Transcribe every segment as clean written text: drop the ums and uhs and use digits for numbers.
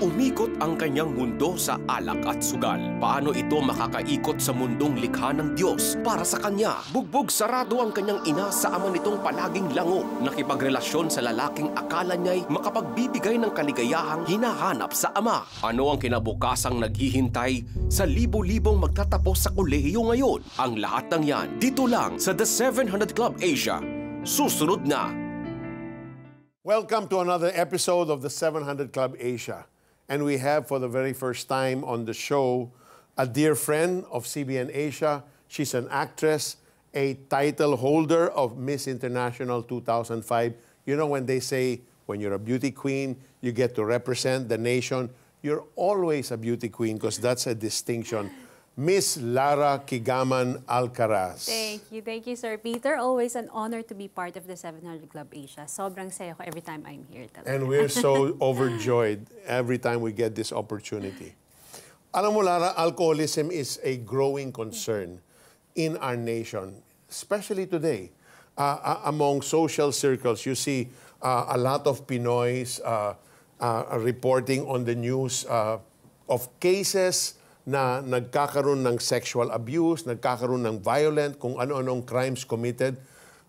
Umikot ang kanyang mundo sa alak at sugal. Paano ito makakaikot sa mundong likha ng Diyos para sa kanya? Bugbog sarado ang kanyang ina sa ama nitong palaging lango. Nakipagrelasyon sa lalaking akala niya'y makapagbibigay ng kaligayahang hinahanap sa ama. Ano ang kinabukasang naghihintay sa libo-libong magtatapos sa kolehiyo ngayon? Ang lahat ng yan, dito lang sa The 700 Club Asia. Susunod na! Welcome to another episode of the 700 Club Asia. And we have, for the very first time on the show, a dear friend of CBN Asia. She's an actress, a title holder of Miss International 2005. You know when they say, when you're a beauty queen, you get to represent the nation. You're always a beauty queen because that's a distinction. Miss Lara Kigaman Alcaraz. Thank you, Sir Peter. Always an honor to be part of the 700 Club Asia. Sobrang saya ko every time I'm here. Talaga. And we're so overjoyed every time we get this opportunity. Alam mo, Lara, alcoholism is a growing concern in our nation, especially today. Among social circles, you see a lot of Pinoys reporting on the news of cases na nagkakaroon ng sexual abuse, nagkakaroon ng violent, kung ano-anong crimes committed.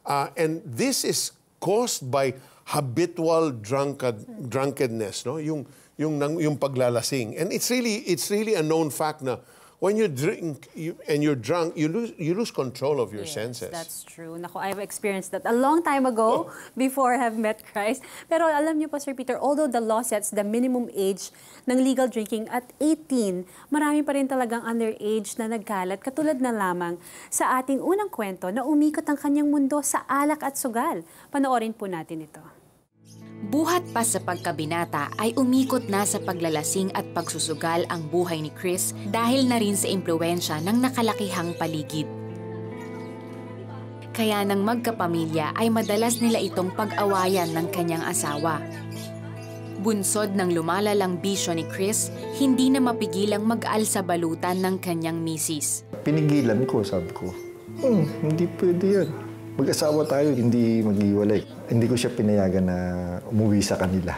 And this is caused by habitual drunkenness, no? Yung paglalasing. And it's really a known fact na when you drink and you're drunk, you lose control of your senses. That's true. Naku, I've experienced that a long time ago before I have met Christ. Pero alam niyo po, Sir Peter, although the law sets the minimum age ng legal drinking at 18, marami pa rin talagang underage na nagkalat, katulad na lamang sa ating unang kwento na umikot ang kanyang mundo sa alak at sugal. Panoorin po natin ito. Buhat pa sa pagkabinata ay umikot na sa paglalasing at pagsusugal ang buhay ni Chris dahil na rin sa impluwensya ng nakalakihang paligid. Kaya nang magkapamilya ay madalas nila itong pag-awayan ng kanyang asawa. Bunsod ng lumalalang bisyo ni Chris, hindi na mapigilang mag-al sa balutan ng kanyang misis. Pinigilan ko, sabi ko, hindi pwede yan. Mag-asawa tayo, hindi mag-iwalay. Hindi ko siya pinayagan na umuwi sa kanila.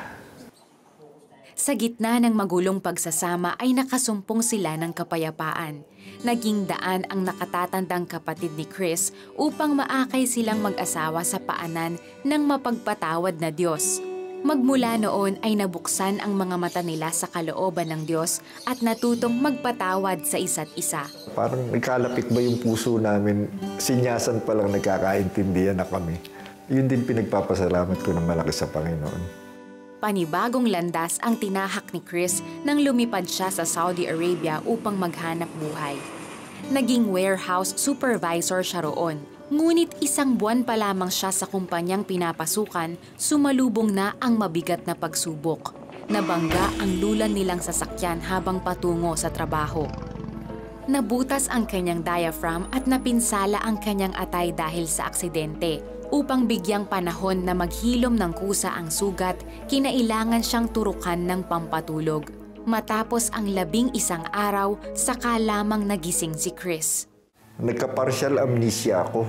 Sa gitna ng magulong pagsasama ay nakasumpong sila ng kapayapaan. Naging daan ang nakatatandang kapatid ni Chris upang maakay silang mag-asawa sa paanan ng mapagpatawad na Diyos. Magmula noon ay nabuksan ang mga mata nila sa kalooban ng Diyos at natutong magpatawad sa isa't isa. Parang nagkalapit ba yung puso namin, sinyasan pa lang nagkakaintindihan na kami. Yun din pinagpapasalamat ko ng malaki sa Panginoon. Panibagong landas ang tinahak ni Chris nang lumipad siya sa Saudi Arabia upang maghanap buhay. Naging warehouse supervisor siya roon. Ngunit isang buwan pa lamang siya sa kumpanyang pinapasukan, sumalubong na ang mabigat na pagsubok. Nabangga ang lulan nilang sasakyan habang patungo sa trabaho. Nabutas ang kanyang diaphragm at napinsala ang kanyang atay dahil sa aksidente. Upang bigyang panahon na maghilom ng kusa ang sugat, kinailangan siyang turukan ng pampatulog. Matapos ang 11 araw, saka lamang nagising si Chris. Nagka-partial amnesia ako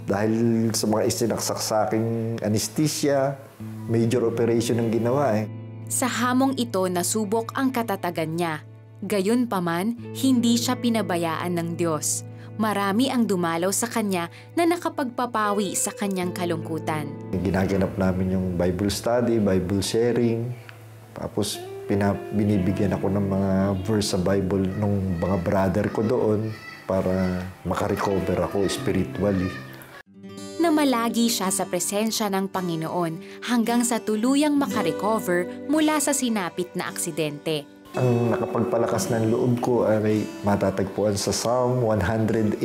dahil sa mga isinaksak sa aking anesthesia, major operation ang ginawa eh. Sa hamong ito nasubok ang katatagan niya. Gayunpaman, hindi siya pinabayaan ng Diyos. Marami ang dumalaw sa kanya na nakapagpapawi sa kanyang kalungkutan. Ginaganap namin yung Bible study, Bible sharing, tapos binibigyan ako ng mga verse sa Bible ng mga brother ko doon para makarecover ako spiritually. Namalagi siya sa presensya ng Panginoon hanggang sa tuluyang makarecover mula sa sinapit na aksidente. Ang nakapagpalakas ng loob ko ay matatagpuan sa Psalm 118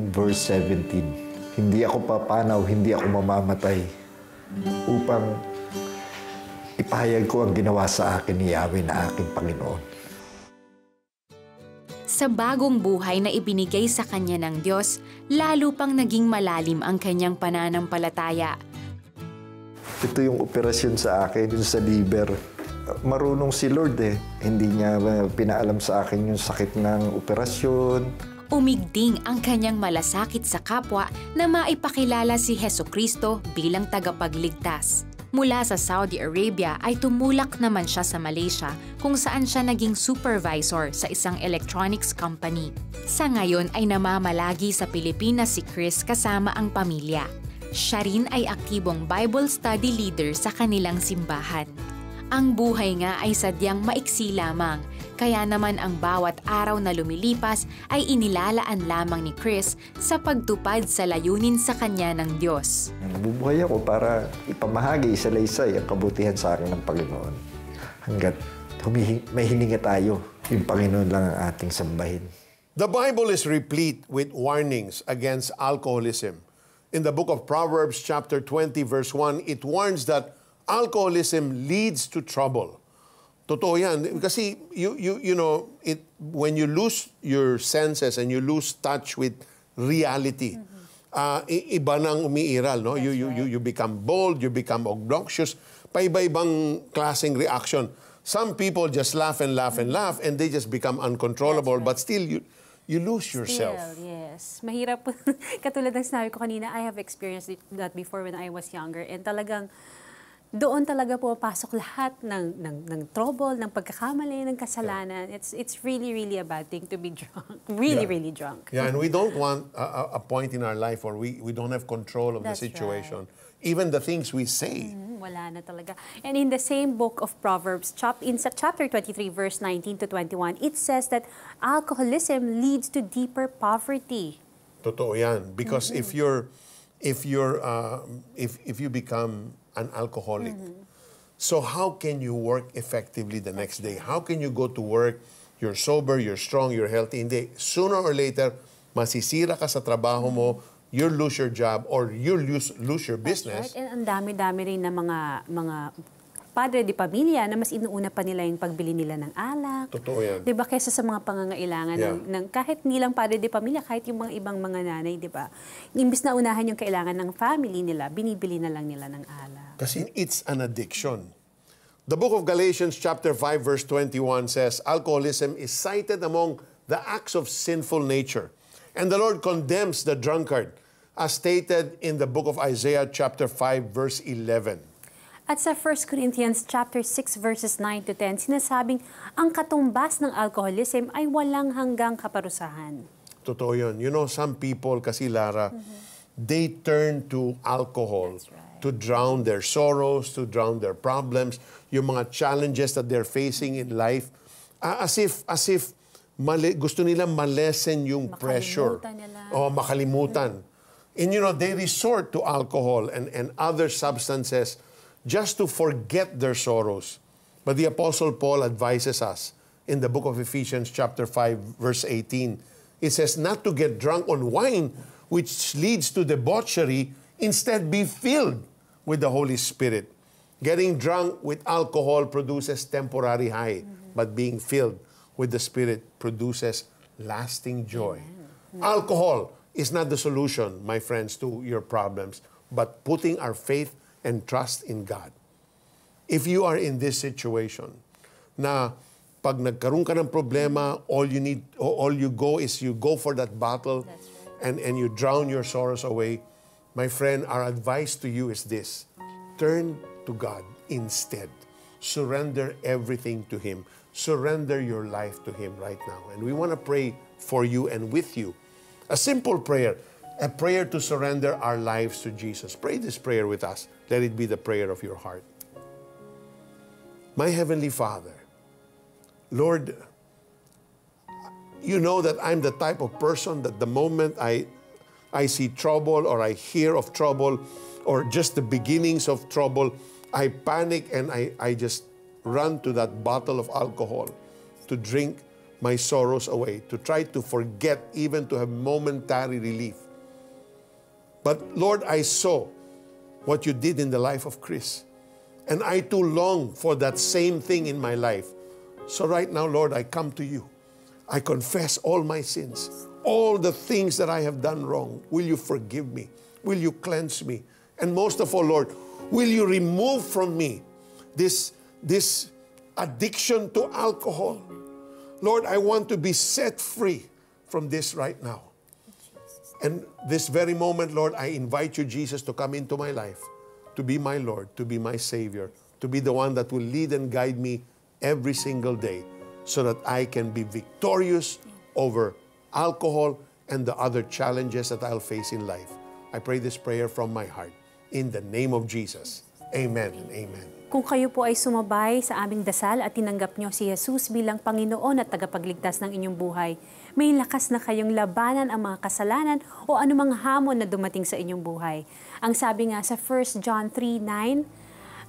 verse 17. Hindi ako papanaw, hindi ako mamamatay upang ipahayag ko ang ginawa sa akin ni Yahweh na aking Panginoon. Sa bagong buhay na ibinigay sa kanya ng Diyos, lalo pang naging malalim ang kanyang pananampalataya. Ito yung operasyon sa akin, yung sa liver. Marunong si Lord eh. Hindi niya pinaalam sa akin yung sakit ng operasyon. Umigting ang kanyang malasakit sa kapwa na maipakilala si Hesukristo bilang tagapagligtas. Mula sa Saudi Arabia ay tumulak naman siya sa Malaysia kung saan siya naging supervisor sa isang electronics company. Sa ngayon ay namamalagi sa Pilipinas si Chris kasama ang pamilya. Siya rin ay aktibong Bible study leader sa kanilang simbahan. Ang buhay nga ay sadyang maiksi lamang, kaya naman ang bawat araw na lumilipas ay inilalaan lamang ni Chris sa pagtupad sa layunin sa kanya ng Diyos. Nabubuhay ako para ipamahagi isa-laysay ang kabutihan sa akin ng Panginoon. Hanggat may hininga tayo, yung Panginoon lang ang ating sambahin. The Bible is replete with warnings against alcoholism. In the book of Proverbs chapter 20 verse 1, it warns that alcoholism leads to trouble. Totoo yan. Kasi, you know, when you lose your senses and you lose touch with reality, iba nang umiiral, no? You become bold, you become obnoxious, paiba-ibang klaseng reaction. Some people just laugh and laugh and laugh and they just become uncontrollable, but still you lose yourself. Still, yes. Mahirap. Katulad ng sinabi ko kanina, I have experienced that before when I was younger. And talagang, doon talaga pumapasok lahat ng trouble, ng pagkakamali, ng kasalanan. It's really, really a bad thing to be drunk. Really drunk. Yeah, and we don't want a point in our life where we don't have control of the situation. Right. Even the things we say. Wala na talaga. And in the same book of Proverbs, in chapter 23, verse 19 to 21, it says that alcoholism leads to deeper poverty. Totoo yan. Because if you become an alcoholic, so how can you work effectively the next day? How can you go to work, you're sober, you're strong, you're healthy? Hindi. Sooner or later, masisira ka sa trabaho mo, you'll lose your job or you'll lose your business. Right. And ang dami-dami rin na mga padre de pamilya na mas inuuna pa nila yung pagbili nila ng alak. Totoo yan. Diba? Kesa sa mga pangangailangan ng kahit nilang padre de pamilya, kahit yung mga ibang mga nanay, diba? Imbis na unahan yung kailangan ng family nila, binibili na lang nila ng alak. Kasi it's an addiction. The book of Galatians chapter 5 verse 21 says, alcoholism is cited among the acts of sinful nature. And the Lord condemns the drunkard, as stated in the book of Isaiah chapter 5 verse 11. At sa 1 Corinthians chapter 6 verses 9 to 10, sinasabing ang katumbas ng alcoholism ay walang hanggang kaparusahan. Totoo yun. You know, some people kasi, Lara, they turn to alcohol to drown their sorrows, to drown their problems, yung mga challenges that they're facing in life, as if gusto nilang malesen yung pressure. Makalimutan. And you know, they resort to alcohol and other substances just to forget their sorrows. But the Apostle Paul advises us in the book of Ephesians chapter 5 verse 18. It says, not to get drunk on wine, which leads to debauchery, instead be filled with the Holy Spirit. Getting drunk with alcohol produces temporary high, but being filled with the Spirit produces lasting joy. Alcohol is not the solution, my friends, to your problems, but putting our faith and trust in God. If you are in this situation, na pag nagkaroon ka ng problema, all you go for that bottle, and you drown your sorrows away, my friend, our advice to you is this: turn to God instead. Surrender everything to Him. Surrender your life to Him right now. And we want to pray for you and with you. A simple prayer, a prayer to surrender our lives to Jesus. Pray this prayer with us. Let it be the prayer of your heart. My Heavenly Father, Lord, you know that I'm the type of person that the moment I see trouble or I hear of trouble or just the beginnings of trouble, I panic and I just run to that bottle of alcohol to drink my sorrows away, to try to forget, even to have momentary relief. But Lord, I saw what you did in the life of Chris. And I too long for that same thing in my life. So right now, Lord, I come to you. I confess all my sins, all the things that I have done wrong. Will you forgive me? Will you cleanse me? And most of all, Lord, will you remove from me this addiction to alcohol? Lord, I want to be set free from this right now. And this very moment, Lord, I invite you, Jesus, to come into my life, to be my Lord, to be my Savior, to be the one that will lead and guide me every single day so that I can be victorious over alcohol and the other challenges that I'll face in life. I pray this prayer from my heart. In the name of Jesus. Amen and amen. Kung kayo po ay sumabay sa aming dasal at tinanggap nyo si Jesus bilang Panginoon at tagapagligtas ng inyong buhay, may lakas na kayong labanan ang mga kasalanan o anumang hamon na dumating sa inyong buhay. Ang sabi nga sa 1 John 3:9,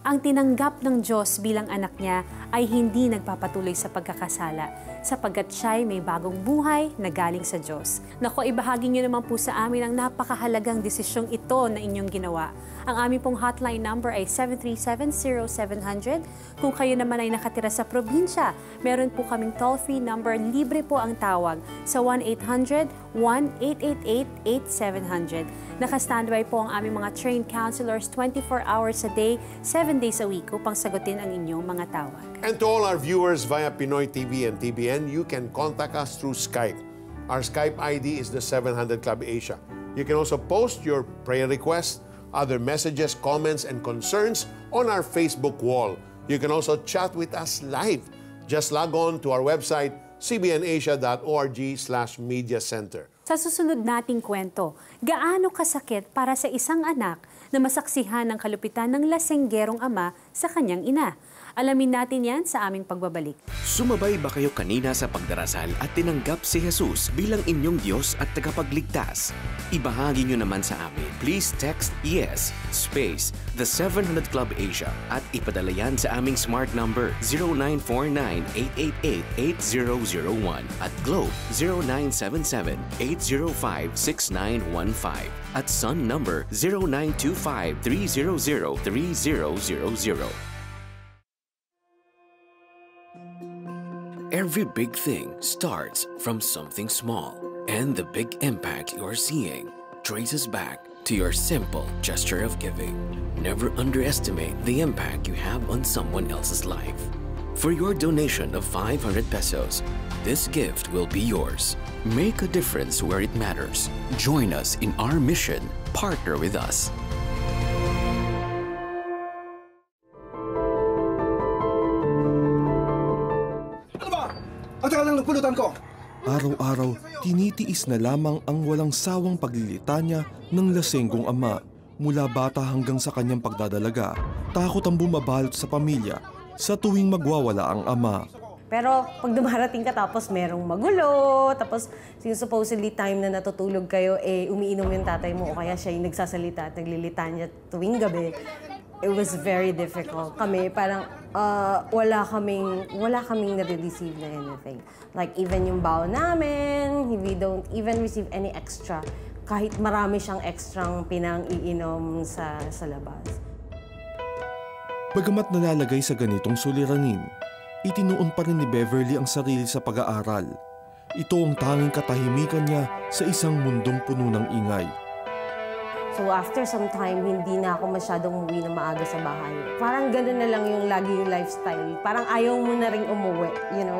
ang tinanggap ng Diyos bilang anak niya ay hindi nagpapatuloy sa pagkakasala, sapagkat siya'y may bagong buhay na galing sa Diyos. Naku, ibahagi niyo naman po sa amin ang napakahalagang desisyong ito na inyong ginawa. Ang aming pong hotline number ay 737-0700. Kung kayo naman ay nakatira sa probinsya, meron po kaming toll-free number, libre po ang tawag sa 1-800-1888-8700. Naka-standby po ang aming mga trained counselors 24 hours a day, 7 days a week upang sagutin ang inyong mga tawag. And to all our viewers via Pinoy TV and TBN, you can contact us through Skype. Our Skype ID is the 700 Club Asia. You can also post your prayer requests, other messages, comments, and concerns on our Facebook wall. You can also chat with us live. Just log on to our website, cbnasia.org/mediacenter. Sa susunod nating kwento, gaano kasakit para sa isang anak na masaksihan ng kalupitan ng lasenggerong ama sa kanyang ina? Alamin natin yan sa aming pagbabalik. Sumabay ba kayo kanina sa pagdarasal at tinanggap si Jesus bilang inyong Diyos at tagapagligtas? Ibahagi nyo naman sa amin. Please text YES space the 700 Club Asia at ipadala yan sa aming smart number 0949-888-8001 at Globe 0977-805-6915 at Sun number 0925-300-3000. Every big thing starts from something small, and the big impact you're seeing traces back to your simple gesture of giving. Never underestimate the impact you have on someone else's life. For your donation of 500 pesos, this gift will be yours. Make a difference where it matters. Join us in our mission. Partner with us. Araw-araw, tinitiis na lamang ang walang sawang paglilitanya ng lasenggong ama. Mula bata hanggang sa kanyang pagdadalaga, takot ang bumabalot sa pamilya sa tuwing magwawala ang ama. Pero pag dumarating ka tapos merong magulo, tapos yung supposedly time na natutulog kayo, umiinom yung tatay mo o kaya siya yung nagsasalita at naglilitanya tuwing gabi, it was very difficult. Kami parang wala kaming nare-receive na anything. Like even yung baon namin, we don't even receive any extra. Kahit marami siyang extrang pinang-iinom sa labas. Bagamat nalalagay sa ganitong suliranin, itinuon pa rin ni Beverly ang sarili sa pag-aaral. Ito ang tanging katahimikan niya sa isang mundong puno ng ingay. So after some time, hindi na ako masyadong umuwi na maaga sa bahay. Parang gano'n na lang yung lagi yung lifestyle. Parang ayaw mo na rin umuwi. You know,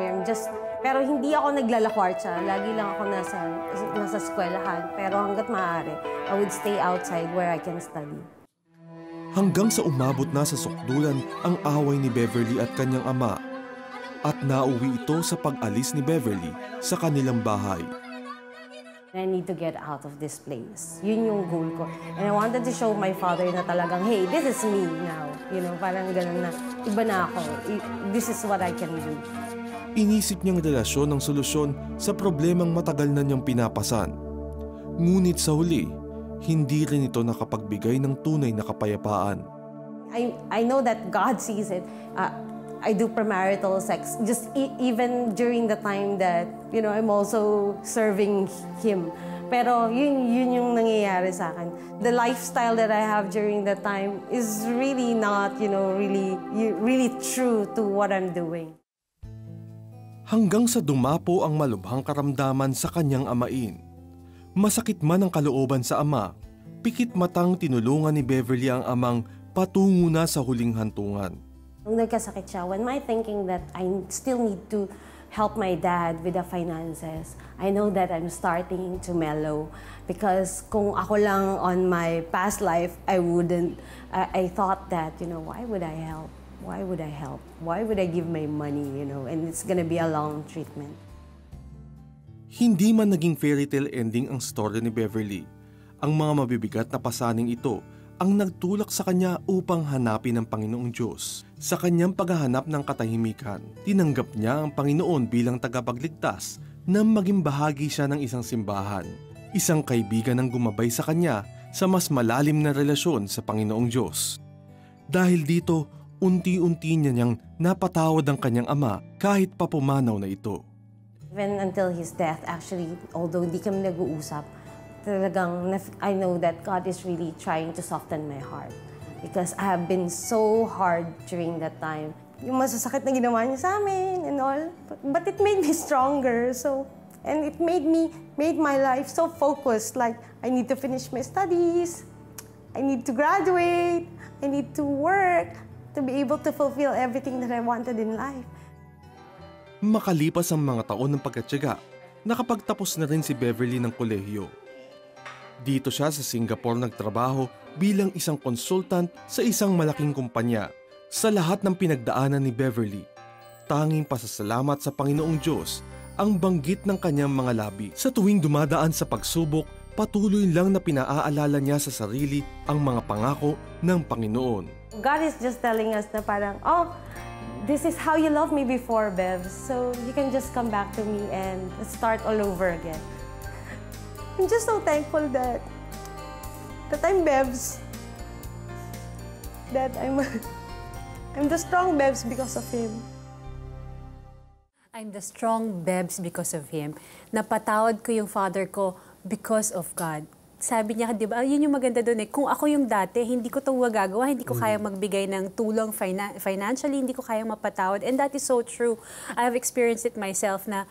pero hindi ako naglalakwartsa. Lagi lang ako nasa eskwelahan. Pero hanggat maaari, I would stay outside where I can study. Hanggang sa umabot na sa sukdulan ang away ni Beverly at kanyang ama. At nauwi ito sa pag-alis ni Beverly sa kanilang bahay. I need to get out of this place. Yun yung goal ko. And I wanted to show my father na talagang, hey, this is me now. You know, parang ganun na, iba na ako. This is what I can do. Inisip niyang relasyon ng solusyon sa problemang matagal na niyang pinapasan. Ngunit sa huli, hindi rin ito nakapagbigay ng tunay na kapayapaan. I know that God sees it. I do premarital sex, just even during the time that, you know, I'm also serving Him. Pero yun yung nangyayari sa akin. The lifestyle that I have during that time is really not, you know, really true to what I'm doing. Hanggang sa dumapo ang malubhang karamdaman sa kanyang amain. Masakit man ang kalooban sa ama, pikit matang tinulungan ni Beverly ang amang patungo na sa huling hantungan. Nung nagkasakit siya, when my thinking that I still need to help my dad with the finances, I know that I'm starting to mellow. Because kung ako lang on my past life, I thought that, why would I help? Why would I help? Why would I give my money, and it's gonna be a long treatment. Hindi man naging fairy tale ending ang story ni Beverly, ang mga mabibigat na pasaning ito ang nagtulak sa kanya upang hanapin ang Panginoong Diyos. Sa kanyang paghahanap ng katahimikan, tinanggap niya ang Panginoon bilang tagapagligtas na maging bahagi siya ng isang simbahan. Isang kaibigan ang gumabay sa kanya sa mas malalim na relasyon sa Panginoong Diyos. Dahil dito, unti-unti niya niyang napatawad ang kanyang ama kahit pa pumanaw na ito. Even until his death, actually, although hindi kami nag-uusap, talagang I know that God is really trying to soften my heart. Because I have been so hard during that time. Yung masasakit na ginawa niya sa amin and all. But it made me stronger. And it made my life so focused. Like, I need to finish my studies. I need to graduate. I need to work to be able to fulfill everything that I wanted in life. Makalipas ang mga taon ng pagkatyaga, nakapagtapos na rin si Beverly ng kolehiyo. Dito siya sa Singapore nagtrabaho bilang isang consultant sa isang malaking kumpanya. Sa lahat ng pinagdaanan ni Beverly, tanging pasasalamat sa Panginoong Diyos ang banggit ng kanyang mga labi. Sa tuwing dumadaan sa pagsubok, patuloy lang na pinaaalala niya sa sarili ang mga pangako ng Panginoon. God is just telling us na parang, oh, this is how you loved me before, Bev. So you can just come back to me and start all over again. I'm just so thankful that I'm Bevs. That I'm the strong Bevs because of Him. I'm the strong Bebs because of Him. Napatawad ko yung father ko because of God. Sabi niya, di ba, yun yung maganda doon eh. Kung ako yung dati, hindi ko ito magagawa, hindi ko kaya magbigay ng tulong financially, hindi ko kaya mapatawad. And that is so true. I have experienced it myself na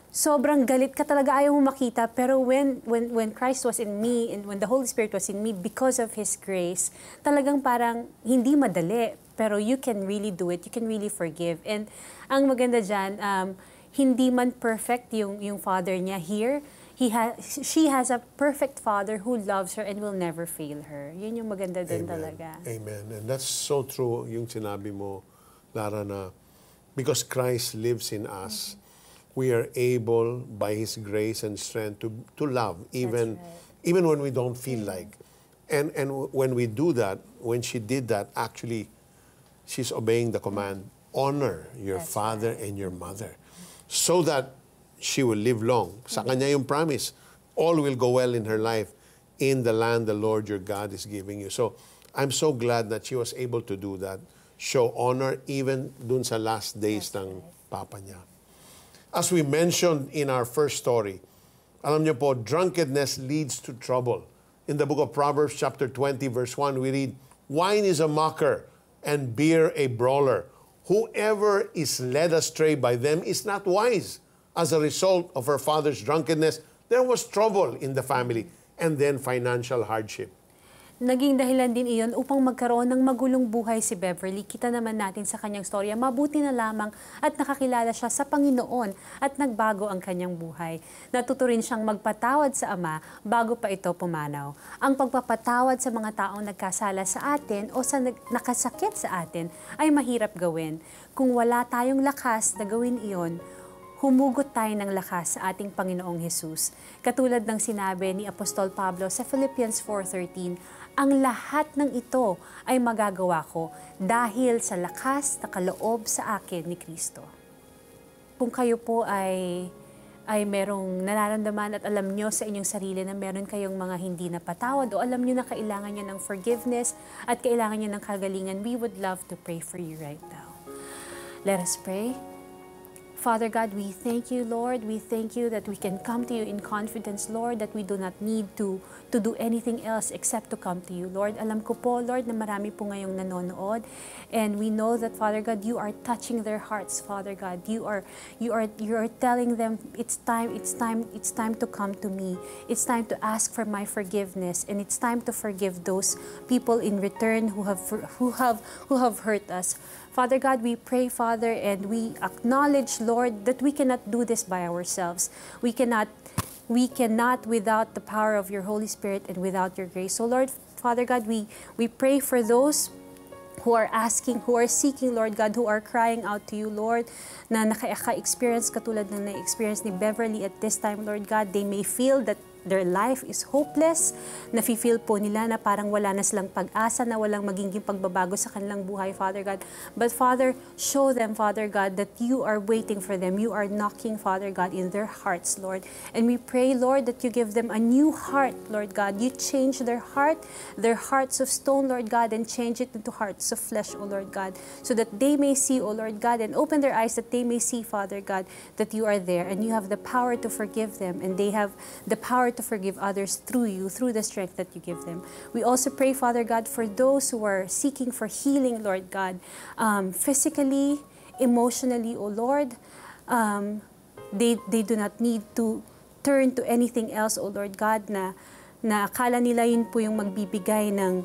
sobrang galit ka talaga, ayaw mo makita. Pero when Christ was in me, and when the Holy Spirit was in me, because of His grace, talagang parang hindi madali. Pero you can really do it. You can really forgive. And ang maganda dyan, hindi man perfect yung father niya here. She has a perfect father who loves her and will never fail her. Yun yung maganda din talaga. Amen. And that's so true yung sinabi mo, Lara, na because Christ lives in us, we are able, by His grace and strength, to love, even when we don't feel like. And when we do that, when she did that, actually, she's obeying the command, honor your father and your mother, so that she will live long. Sa kanya yung promise, all will go well in her life in the land the Lord your God is giving you. So, I'm so glad that she was able to do that. Show honor even dun sa last days ng papa niya. As we mentioned in our first story, alam niyo po, drunkenness leads to trouble. In the book of Proverbs chapter 20 verse 1, we read, wine is a mocker and beer a brawler. Whoever is led astray by them is not wise. As a result of her father's drunkenness, there was trouble in the family and then financial hardship. Naging dahilan din iyon upang magkaroon ng magulong buhay si Beverly. Kita naman natin sa kanyang storya, mabuti na lamang at nakakilala siya sa Panginoon at nagbago ang kanyang buhay. Natuto rin siyang magpatawad sa ama bago pa ito pumanaw. Ang pagpapatawad sa mga taong nagkasala sa atin o sa nakasakit sa atin ay mahirap gawin. Kung wala tayong lakas na gawin iyon, humugot tayo ng lakas sa ating Panginoong Hesus. Katulad ng sinabi ni Apostol Pablo sa Philippians 4:13, ang lahat ng ito ay magagawa ko dahil sa lakas na kaloob sa akin ni Kristo. Kung kayo po ay merong nararamdaman at alam nyo sa inyong sarili na meron kayong mga hindi napatawad o alam nyo na kailangan nyo ng forgiveness at kailangan nyo ng kagalingan, we would love to pray for you right now. Let us pray. Father God, we thank you, Lord. We thank you that we can come to you in confidence, Lord, that we do not need to do anything else except to come to you, Lord. Alam ko po, Lord, na marami po ngayong nanonood. And we know that, Father God, you are touching their hearts, Father God. You are telling them it's time to come to me. It's time to ask for my forgiveness, and it's time to forgive those people in return who have hurt us. Father God, we pray, Father, and we acknowledge, Lord, that we cannot do this by ourselves. We cannot without the power of your Holy Spirit and without your grace. So Lord, Father God, we pray for those who are asking, who are seeking, Lord God, who are crying out to you, Lord, na naka-experience katulad ng na-experience ni Beverly at this time, Lord God. They may feel that their life is hopeless. Nafe-feel po nila na parang wala na silang pag-asa, na walang magiging pagbabago sa kanilang buhay, Father God. But Father, show them, Father God, that you are waiting for them. You are knocking, Father God, in their hearts, Lord. And we pray, Lord, that you give them a new heart, Lord God. You change their hearts of stone, Lord God, and change it into hearts of flesh, O Lord God, so that they may see, O Lord God, and open their eyes that they may see, Father God, that you are there and you have the power to forgive them, and they have the power to forgive others through you, through the strength that you give them. We also pray, Father God, for those who are seeking for healing, Lord God, physically, emotionally, O Lord. They do not need to turn to anything else, O Lord God, na akala nila yun po yung magbibigay ng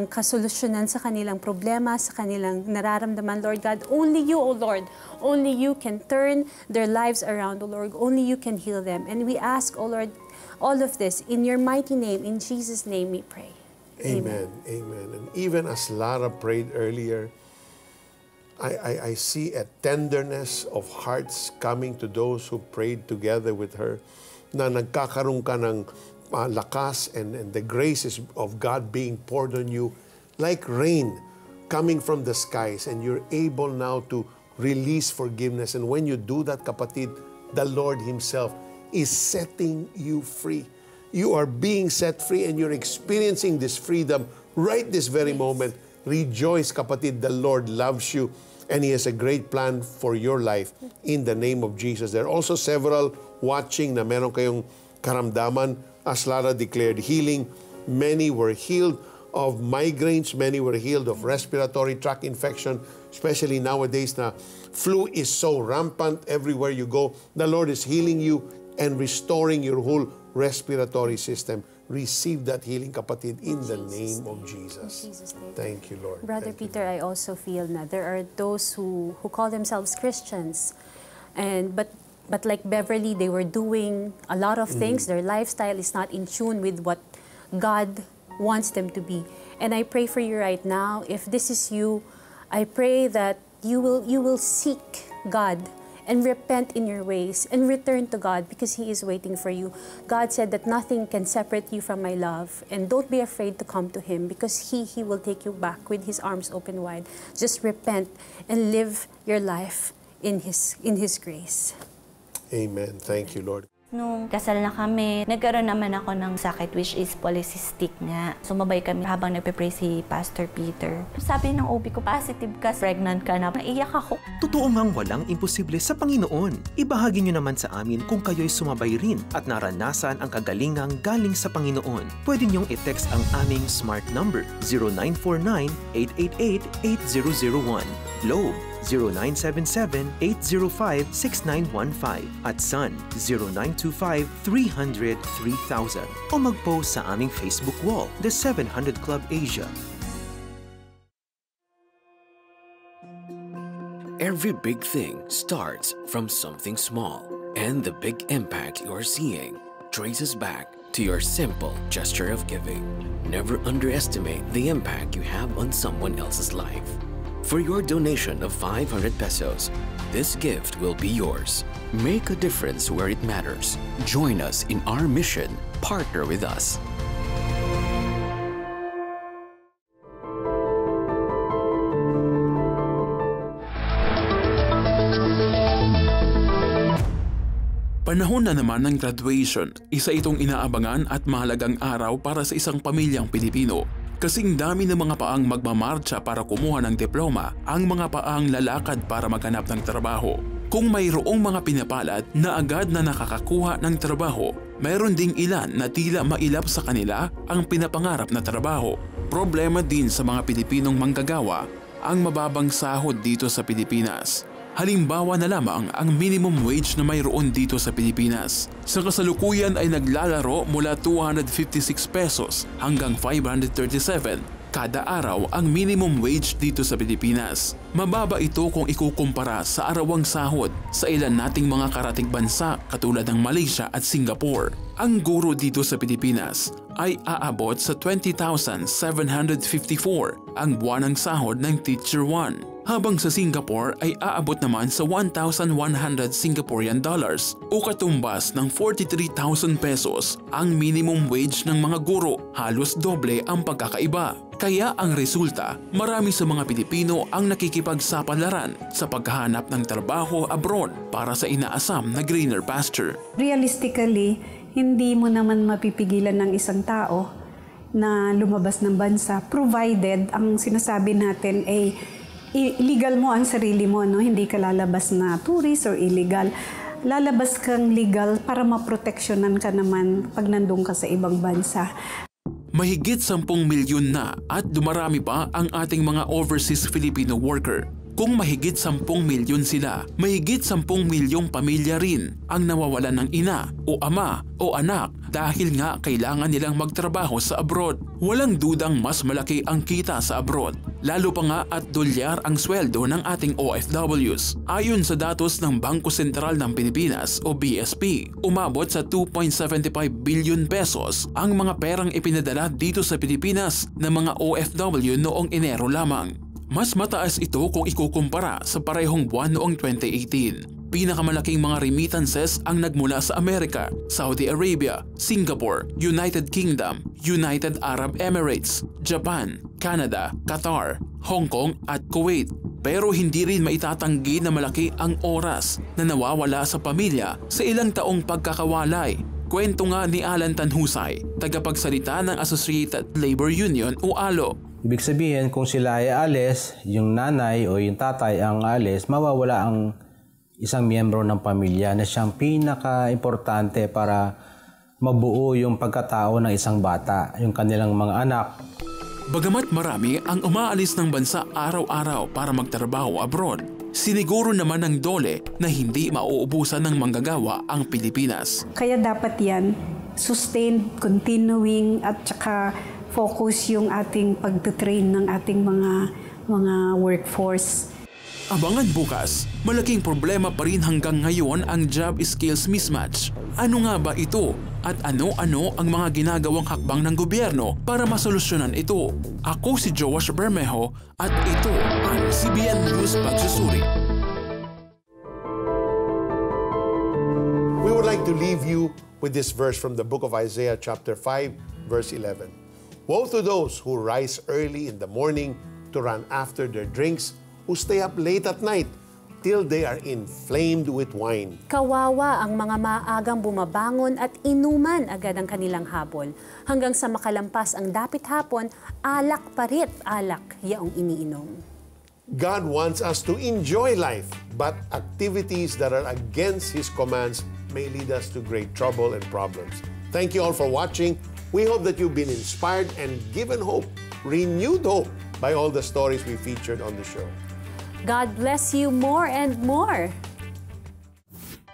kasolusyonan sa kanilang problema, sa kanilang nararamdaman, Lord God. Only you, O Lord, only you can turn their lives around, O Lord. Only you can heal them. And we ask, O Lord, all of this in your mighty name, in Jesus' name we pray. Amen. Amen. And even as Lara prayed earlier, I see a tenderness of hearts coming to those who prayed together with her, na nagkakaroon ka ng lakas and the graces of God being poured on you like rain coming from the skies, and you're able now to release forgiveness. And when you do that, kapatid, the Lord Himself is setting you free. You are being set free and you're experiencing this freedom right this very moment. Rejoice, kapatid, the Lord loves you and He has a great plan for your life in the name of Jesus. There are also several watching na meron kayong karamdaman. As Lara declared healing, many were healed of migraines, many were healed of respiratory tract infection, especially nowadays na flu is so rampant everywhere you go. The Lord is healing you and restoring your whole respiratory system. Receive that healing, kapatid, in the name of Jesus. Thank you, Lord. Brother Peter, I also feel na there are those who call themselves Christians, but like Beverly, they were doing a lot of things. Their lifestyle is not in tune with what God wants them to be. And I pray for you right now, if this is you, I pray that you will seek God and repent in your ways and return to God, because He is waiting for you. God said that nothing can separate you from my love, and don't be afraid to come to Him, because He will take you back with His arms open wide. Just repent and live your life in His grace. Amen. Thank you, Lord. Nung kasal na kami, nagkaroon naman ako ng sakit, which is polycystic nga. Sumabay kami habang nagpe-pray si Pastor Peter. Sabi ng OB ko, positive ka, pregnant ka na. Naiyak ako. Totoo ngang walang imposible sa Panginoon. Ibahagi niyo naman sa amin kung kayo'y sumabay rin at naranasan ang kagalingang galing sa Panginoon. Pwede niyong i-text ang aming smart number 0949-888-8001, Globe 0977-805-6915 at Sun 0925-300-3000 o mag-post sa aming Facebook wall, The 700 Club Asia. Every big thing starts from something small, and the big impact you're seeing traces back to your simple gesture of giving. Never underestimate the impact you have on someone else's life. For your donation of 500 pesos, this gift will be yours. Make a difference where it matters. Join us in our mission. Partner with us. Panahon na naman ng graduation, isa itong inaabangan at mahalagang araw para sa isang pamilyang Pilipino. Kasing dami ng mga paang magmamarcha para kumuha ng diploma, ang mga paang lalakad para maghanap ng trabaho. Kung mayroong mga pinapalad na agad na nakakakuha ng trabaho, mayroon ding ilan na tila mailap sa kanila ang pinapangarap na trabaho. Problema din sa mga Pilipinong manggagawa ang mababang sahod dito sa Pilipinas. Halimbawa na lamang ang minimum wage na mayroon dito sa Pilipinas. Sa kasalukuyan ay naglalaro mula 256 pesos hanggang 537 kada araw ang minimum wage dito sa Pilipinas. Mababa ito kung ikukumpara sa arawang sahod sa ilan nating mga karatig bansa katulad ng Malaysia at Singapore. Ang guro dito sa Pilipinas ay aabot sa 20,754 ang buwanang sahod ng Teacher 1. Habang sa Singapore ay aabot naman sa 1,100 Singaporean dollars o katumbas ng 43,000 pesos ang minimum wage ng mga guro, halos doble ang pagkakaiba. Kaya ang resulta, marami sa mga Pilipino ang nakikipagsapalaran sa paghahanap ng trabaho abroad para sa inaasam na greener pasture. Realistically, hindi mo naman mapipigilan ng isang tao na lumabas ng bansa provided ang sinasabi natin ay illegal mo ang sarili mo, no? Hindi ka lalabas na tourist or illegal. Lalabas kang legal para maproteksyonan ka naman pag nandun ka sa ibang bansa. Mahigit 10 milyon na at dumarami pa ang ating mga overseas Filipino worker. Kung mahigit 10 milyon sila, mahigit 10 milyong pamilya rin ang nawawalan ng ina o ama o anak dahil nga kailangan nilang magtrabaho sa abroad. Walang dudang mas malaki ang kita sa abroad, lalo pa nga at dolyar ang sweldo ng ating OFWs. Ayon sa datos ng Bangko Sentral ng Pilipinas o BSP, umabot sa 2.75 billion pesos ang mga perang ipinadala dito sa Pilipinas ng mga OFW noong Enero lamang. Mas mataas ito kung ikukumpara sa parehong buwan noong 2018. Pinakamalaking mga remittances ang nagmula sa Amerika, Saudi Arabia, Singapore, United Kingdom, United Arab Emirates, Japan, Canada, Qatar, Hong Kong at Kuwait. Pero hindi rin maitatanggi na malaki ang oras na nawawala sa pamilya sa ilang taong pagkakawalay. Kwento nga ni Alan Tanhusay, tagapagsalita ng Associated Labor Union o ALO. Ibig sabihin, kung sila ay alis, yung nanay o yung tatay ang alis, mawawala ang isang miyembro ng pamilya na siyang pinaka-importante para mabuo yung pagkatao ng isang bata, yung kanilang mga anak. Bagamat marami ang umaalis ng bansa araw-araw para magtrabaho abroad, siniguro naman ng DOLE na hindi mauubusan ng manggagawa ang Pilipinas. Kaya dapat yan, sustained, continuing at saka focus yung ating pagtutrain ng ating mga workforce. Abangan bukas, malaking problema pa rin hanggang ngayon ang job skills mismatch. Ano nga ba ito? At ano-ano ang mga ginagawang hakbang ng gobyerno para masolusyonan ito? Ako si Joash Bermejo at ito ang CBN News Pagsusuri. We would like to leave you with this verse from the book of Isaiah chapter 5 verse 11. Woe to those who rise early in the morning to run after their drinks, who stay up late at night till they are inflamed with wine. Kawawa ang mga maagang bumabangon at inuman agad ang kanilang habol. Hanggang sa makalampas ang dapit hapon, alak parit alak yaong iniinom. God wants us to enjoy life, but activities that are against His commands may lead us to great trouble and problems. Thank you all for watching. We hope that you've been inspired and given hope, renewed hope, by all the stories we featured on the show. God bless you more and more.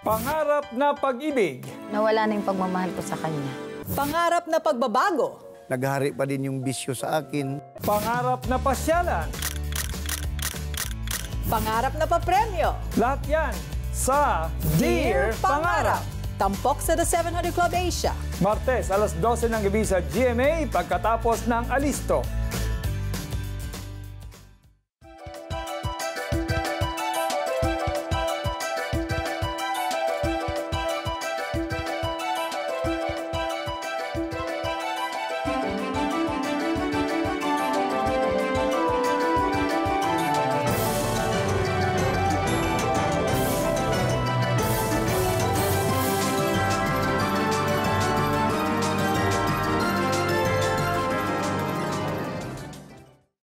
Pangarap na pag-ibig. Nawala na yung pagmamahal ko sa kanya. Pangarap na pagbabago. Naghari pa din yung bisyo sa akin. Pangarap na pasyalan. Pangarap na papremyo. Lahat yan sa Dear Pangarap. Tampok sa The 700 Club Asia. Martes, alas 12 ng gabi sa GMA pagkatapos ng Alisto.